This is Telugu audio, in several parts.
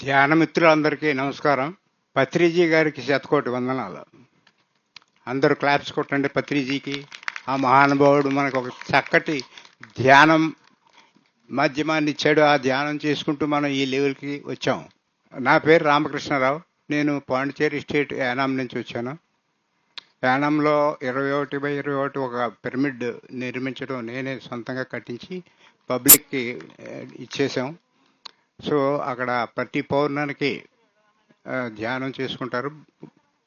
ధ్యానమిత్రులందరికీ నమస్కారం. పత్రిజీ గారికి శతకోటి వందనాలు. అందరూ క్లాప్స్ కొట్టండి పత్రిజీకి. ఆ మహానుభావుడు మనకు ఒక చక్కటి ధ్యానం మాధ్యమాన్ని ఇచ్చాడు. ఆ ధ్యానం చేసుకుంటూ మనం ఈ లెవెల్కి వచ్చాం. నా పేరు రామకృష్ణారావు. నేను పాండిచేరి స్టేట్ యానాం నుంచి వచ్చాను. యానాంలో 21/21 ఒక పిరమిడ్ నిర్మించడం నేనే సొంతంగా కట్టించి పబ్లిక్కి ఇచ్చేసాం. సో అక్కడ ప్రతి పౌర్ణానికి ధ్యానం చేసుకుంటారు.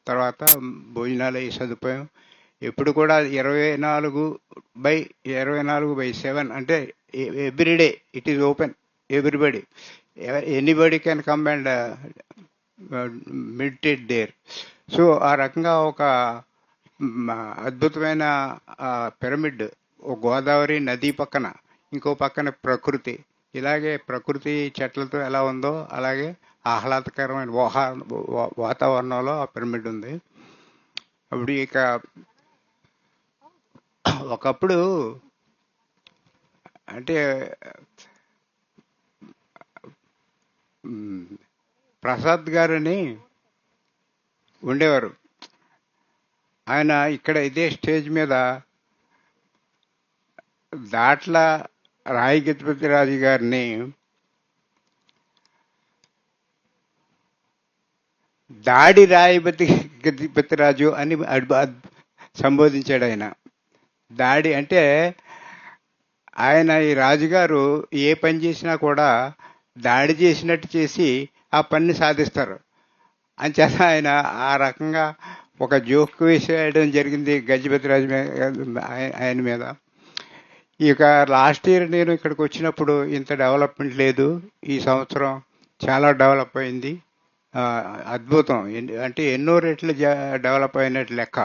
తర్వాత భోజనాలు అయ్యే సదుపాయం ఎప్పుడు కూడా 24/7 అంటే everyday it is open. Everybody, anybody can come and meditate there. So ఆ రకంగా ఒక అద్భుతమైన పిరమిడ్, ఒక గోదావరి నది పక్కన, ఇంకో పక్కన ప్రకృతి. ఇలాగే ప్రకృతి చెట్లతో ఎలా ఉందో అలాగే ఆహ్లాదకరమైన వాతావరణంలో ఆ పిరమిడ్ ఉంది. అప్పుడు ఇక ఒకప్పుడు అంటే ప్రసాద్ గారని ఉండేవారు. ఆయన ఇక్కడ ఇదే స్టేజ్ మీద దాట్ల రాయి గజపతిరాజు గారిని దాడి గజపతిరాజు అని సంబోధించాడు. ఆయన దాడి అంటే ఆయన ఈ రాజుగారు ఏ పని చేసినా కూడా దాడి చేసినట్టు చేసి ఆ పనిని సాధిస్తారు. అంచేత ఆయన ఆ రకంగా ఒక జోక్ వేసేయడం జరిగింది గజపతిరాజు ఆయన మీద. ఇక లాస్ట్ ఇయర్ నేను ఇక్కడికి వచ్చినప్పుడు ఇంత డెవలప్మెంట్ లేదు. ఈ సంవత్సరం చాలా డెవలప్ అయింది. అద్భుతం. అంటే ఎన్నో రెట్లు డెవలప్ అయినట్టు లెక్క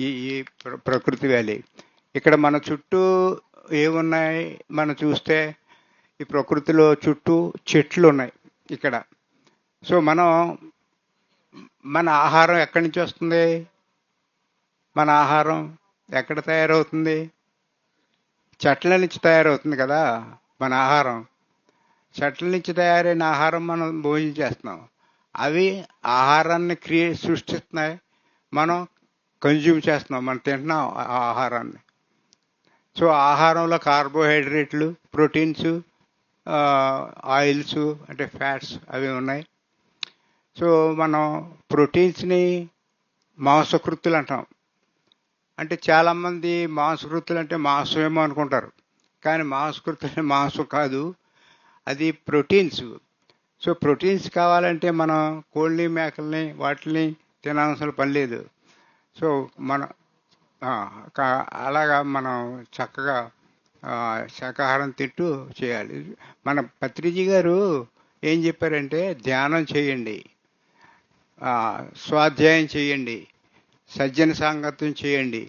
ఈ ప్రకృతి వ్యాలీ. ఇక్కడ మన చుట్టూ ఏమున్నాయి మనం చూస్తే ఈ ప్రకృతిలో చుట్టూ చెట్లు ఉన్నాయి ఇక్కడ. సో మన ఆహారం ఎక్కడి నుంచి వస్తుంది? మన ఆహారం ఎక్కడ తయారవుతుంది? చెట్ల నుంచి తయారవుతుంది కదా మన ఆహారం. చెట్ల నుంచి తయారైన ఆహారం మనం భోజనం చేస్తున్నాం. అవి ఆహారాన్ని సృష్టిస్తున్నాయి, మనం కన్జ్యూమ్ చేస్తున్నాం, మనం తింటున్నాం ఆ ఆహారాన్ని. సో ఆహారంలో కార్బోహైడ్రేట్లు, ప్రోటీన్స్, ఆయిల్స్ అంటే ఫ్యాట్స్ అవి ఉన్నాయి. సో మనం ప్రోటీన్స్ని మాంసకృత్తులు అంటాం. అంటే చాలామంది మాంసకృత్తులు అంటే మాంసం ఏమో అనుకుంటారు, కానీ మాంసకృత్తులు మాంసం కాదు, అది ప్రోటీన్స్. సో ప్రోటీన్స్ కావాలంటే మనం కోళ్ళని, మేకల్ని, వాటిని తినాల్సిన పని లేదు. సో అలాగా మనం చక్కగా శాకాహారం తింటూ చేయాలి. మన పత్రిజీ గారు ఏం చెప్పారంటే ధ్యానం చేయండి, స్వాధ్యాయం చేయండి, సజ్జన సాంగత్యం చేయండి,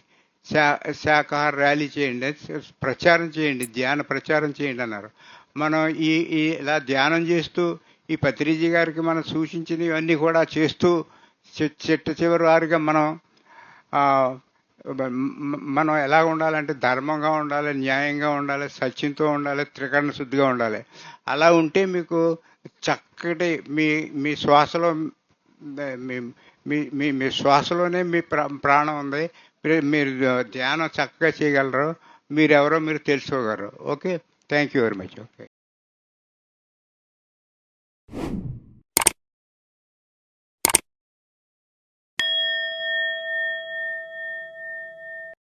శాకాహార ర్యాలీ చేయండి, ప్రచారం చేయండి, ధ్యాన ప్రచారం చేయండి అన్నారు. మనం ఇలా ధ్యానం చేస్తూ ఈ పత్రిజీ గారికి మనం సూచించినవన్నీ కూడా చేస్తూ చివరి వారిగా మనం ఎలా ఉండాలంటే ధర్మంగా ఉండాలి, న్యాయంగా ఉండాలి, సత్యంతో ఉండాలి, త్రికరణ శుద్ధిగా ఉండాలి. అలా ఉంటే మీకు చక్కటి మీ శ్వాసలో మీ శ్వాసలోనే మీ ప్రాణం ఉంది. మీరు ధ్యానం చక్కగా చేయగలరు. మీరెవరో మీరు తెలుసుకోగలరు. Okay, thank you very much. Okay.